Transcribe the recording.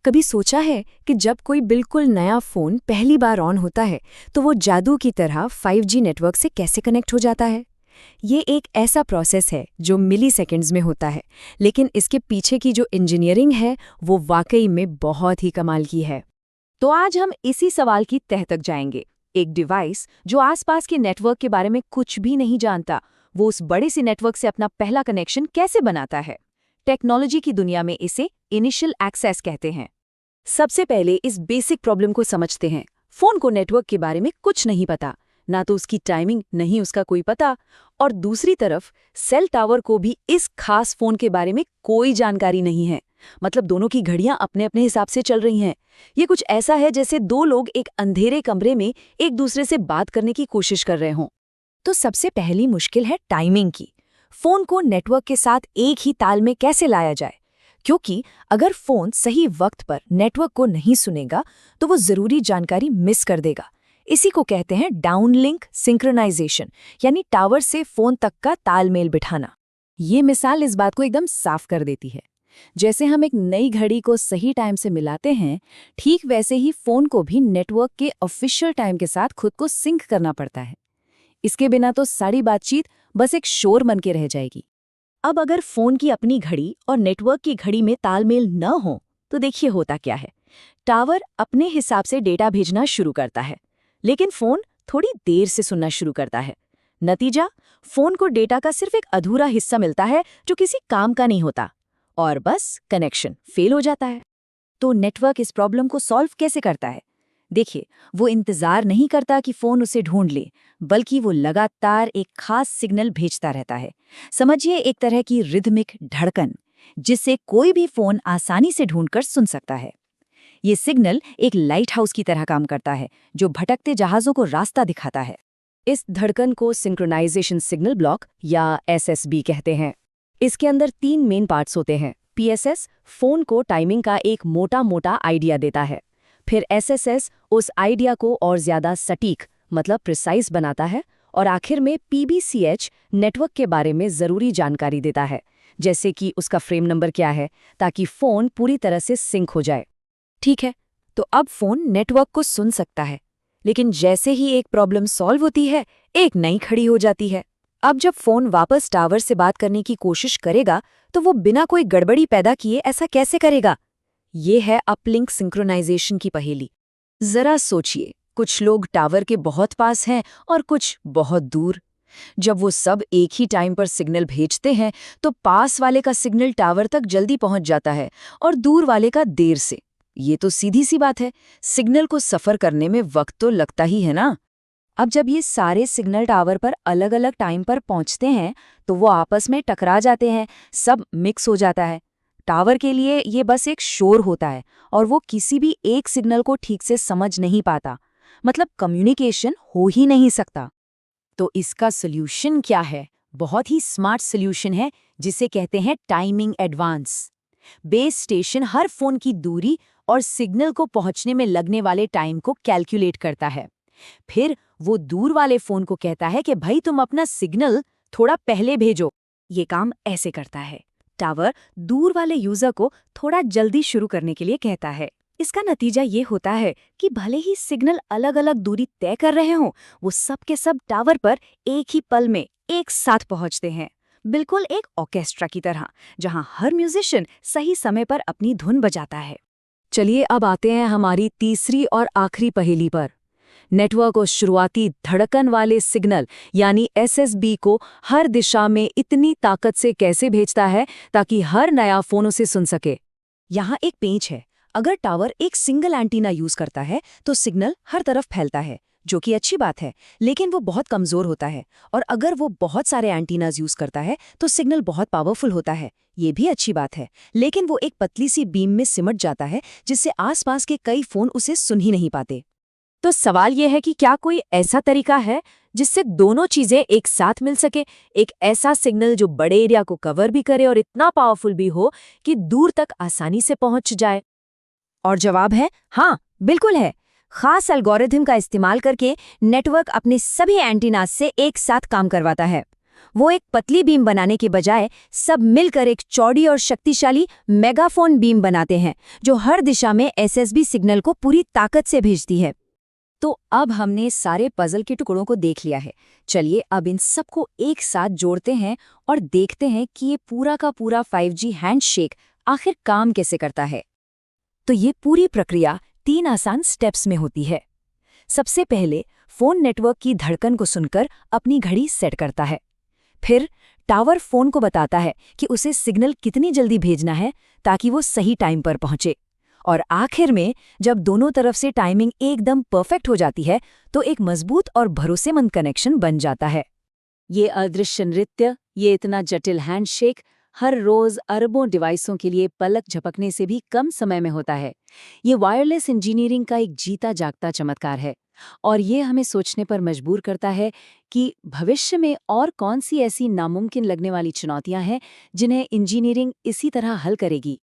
कभी सोचा है कि जब कोई बिल्कुल नया फ़ोन पहली बार ऑन होता है तो वो जादू की तरह 5G नेटवर्क से कैसे कनेक्ट हो जाता है? ये एक ऐसा प्रोसेस है जो मिली सेकेंड्स में होता है, लेकिन इसके पीछे की जो इंजीनियरिंग है वो वाकई में बहुत ही कमाल की है। तो आज हम इसी सवाल की तह तक जाएंगे। एक डिवाइस जो आसपास के नेटवर्क के बारे में कुछ भी नहीं जानता, वो उस बड़े से नेटवर्क से अपना पहला कनेक्शन कैसे बनाता है? टेक्नोलॉजी की दुनिया में इसे इनिशियल एक्सेस कहते हैं। सबसे पहले इस बेसिक प्रॉब्लम को समझते हैं। फोन को नेटवर्क के बारे में कुछ नहीं पता, ना तो उसकी टाइमिंग, नहीं उसका कोई पता, और दूसरी तरफ सेल टावर को भी इस खास फोन के बारे में कोई जानकारी नहीं है। मतलब दोनों की घड़ियां अपने अपने हिसाब से चल रही हैं। ये कुछ ऐसा है जैसे दो लोग एक अंधेरे कमरे में एक दूसरे से बात करने की कोशिश कर रहे हों। तो सबसे पहली मुश्किल है टाइमिंग की। फोन को नेटवर्क के साथ एक ही ताल में कैसे लाया जाए? क्योंकि अगर फोन सही वक्त पर नेटवर्क को नहीं सुनेगा तो वो जरूरी जानकारी मिस कर देगा। इसी को कहते हैं डाउनलिंक सिंक्रोनाइजेशन, यानी टावर से फोन तक का तालमेल बिठाना। ये मिसाल इस बात को एकदम साफ कर देती है। जैसे हम एक नई घड़ी को सही टाइम से मिलाते हैं, ठीक वैसे ही फोन को भी नेटवर्क के ऑफिशियल टाइम के साथ खुद को सिंक करना पड़ता है। इसके बिना तो सारी बातचीत बस एक शोर बन के रह जाएगी। अब अगर फोन की अपनी घड़ी और नेटवर्क की घड़ी में तालमेल न हो तो देखिए होता क्या है। टावर अपने हिसाब से डेटा भेजना शुरू करता है, लेकिन फोन थोड़ी देर से सुनना शुरू करता है। नतीजा, फोन को डेटा का सिर्फ एक अधूरा हिस्सा मिलता है जो किसी काम का नहीं होता, और बस कनेक्शन फेल हो जाता है। तो नेटवर्क इस प्रॉब्लम को सॉल्व कैसे करता है? देखिए, वो इंतजार नहीं करता कि फोन उसे ढूंढ ले, बल्कि वो लगातार एक खास सिग्नल भेजता रहता है। समझिए एक तरह की रिदमिक धड़कन, जिससे कोई भी फोन आसानी से ढूंढकर सुन सकता है। ये सिग्नल एक लाइट हाउस की तरह काम करता है, जो भटकते जहाजों को रास्ता दिखाता है। इस धड़कन को सिंक्रोनाइजेशन सिग्नल ब्लॉक या SSB कहते हैं। इसके अंदर 3 मेन पार्ट्स होते हैं। PSS फोन को टाइमिंग का एक मोटा मोटा आइडिया देता है। फिर SSS उस आइडिया को और ज्यादा सटीक, मतलब प्रिसाइज बनाता है। और आखिर में PBCH नेटवर्क के बारे में जरूरी जानकारी देता है, जैसे कि उसका फ्रेम नंबर क्या है, ताकि फोन पूरी तरह से सिंक हो जाए। ठीक है, तो अब फोन नेटवर्क को सुन सकता है, लेकिन जैसे ही एक प्रॉब्लम सॉल्व होती है, एक नई खड़ी हो जाती है। अब जब फोन वापस टावर से बात करने की कोशिश करेगा तो वो बिना कोई गड़बड़ी पैदा किए ऐसा कैसे करेगा? ये है अपलिंक सिंक्रोनाइजेशन की पहेली। जरा सोचिए, कुछ लोग टावर के बहुत पास हैं और कुछ बहुत दूर। जब वो सब एक ही टाइम पर सिग्नल भेजते हैं तो पास वाले का सिग्नल टावर तक जल्दी पहुंच जाता है और दूर वाले का देर से। ये तो सीधी सी बात है, सिग्नल को सफर करने में वक्त तो लगता ही है ना। अब जब ये सारे सिग्नल टावर पर अलग अलग टाइम पर पहुंचते हैं तो वो आपस में टकरा जाते हैं, सब मिक्स हो जाता है। टावर के लिए ये बस एक शोर होता है और वो किसी भी एक सिग्नल को ठीक से समझ नहीं पाता। मतलब कम्युनिकेशन हो ही नहीं सकता। तो इसका सॉल्यूशन क्या है? बहुत ही स्मार्ट सॉल्यूशन है, जिसे कहते हैं टाइमिंग एडवांस। बेस स्टेशन हर फोन की दूरी और सिग्नल को पहुंचने में लगने वाले टाइम को कैलकुलेट करता है। फिर वो दूर वाले फोन को कहता है कि भाई तुम अपना सिग्नल थोड़ा पहले भेजो। ये काम ऐसे करता है। टावर दूर वाले यूजर को थोड़ा जल्दी शुरू करने के लिए कहता है। इसका नतीजा ये होता है कि भले ही सिग्नल अलग अलग दूरी तय कर रहे हों, वो सब के सब टावर पर एक ही पल में एक साथ पहुंचते हैं। बिल्कुल एक ऑर्केस्ट्रा की तरह, जहां हर म्यूजिशियन सही समय पर अपनी धुन बजाता है। चलिए अब आते हैं हमारी तीसरी और आखिरी पहेली पर। नेटवर्क उस शुरुआती धड़कन वाले सिग्नल यानी SSB को हर दिशा में इतनी ताकत से कैसे भेजता है ताकि हर नया फोन उसे सुन सके? यहाँ एक पेंच है। अगर टावर एक सिंगल एंटीना यूज करता है तो सिग्नल हर तरफ फैलता है, जो कि अच्छी बात है, लेकिन वो बहुत कमजोर होता है। और अगर वो बहुत सारे एंटीनाज यूज करता है तो सिग्नल बहुत पावरफुल होता है। ये भी अच्छी बात है, लेकिन वो एक पतली सी बीम में सिमट जाता है, जिससे आसपास के कई फोन उसे सुन ही नहीं पाते। तो सवाल यह है कि क्या कोई ऐसा तरीका है जिससे दोनों चीजें एक साथ मिल सके? एक ऐसा सिग्नल जो बड़े एरिया को कवर भी करे और इतना पावरफुल भी हो कि दूर तक आसानी से पहुंच जाए? और जवाब है हाँ, बिल्कुल है। खास एल्गोरिथम का इस्तेमाल करके नेटवर्क अपने सभी एंटीनास से एक साथ काम करवाता है। वो एक पतली बीम बनाने के बजाय सब मिलकर एक चौड़ी और शक्तिशाली मेगाफोन बीम बनाते हैं, जो हर दिशा में एसएसबी सिग्नल को पूरी ताकत से भेजती है। तो अब हमने सारे पजल के टुकड़ों को देख लिया है। चलिए अब इन सबको एक साथ जोड़ते हैं और देखते हैं कि ये पूरा का पूरा 5G हैंडशेक आखिर काम कैसे करता है। तो ये पूरी प्रक्रिया 3 आसान स्टेप्स में होती है। सबसे पहले फोन नेटवर्क की धड़कन को सुनकर अपनी घड़ी सेट करता है। फिर टावर फोन को बताता है कि उसे सिग्नल कितनी जल्दी भेजना है ताकि वो सही टाइम पर पहुंचे। और आखिर में जब दोनों तरफ से टाइमिंग एकदम परफेक्ट हो जाती है तो एक मजबूत और भरोसेमंद कनेक्शन बन जाता है। ये अदृश्य नृत्य, ये इतना जटिल हैंडशेक हर रोज अरबों डिवाइसों के लिए पलक झपकने से भी कम समय में होता है। ये वायरलेस इंजीनियरिंग का एक जीता जागता चमत्कार है और ये हमें सोचने पर मजबूर करता है कि भविष्य में और कौन सी ऐसी नामुमकिन लगने वाली चुनौतियां हैं जिन्हें इंजीनियरिंग इसी तरह हल करेगी।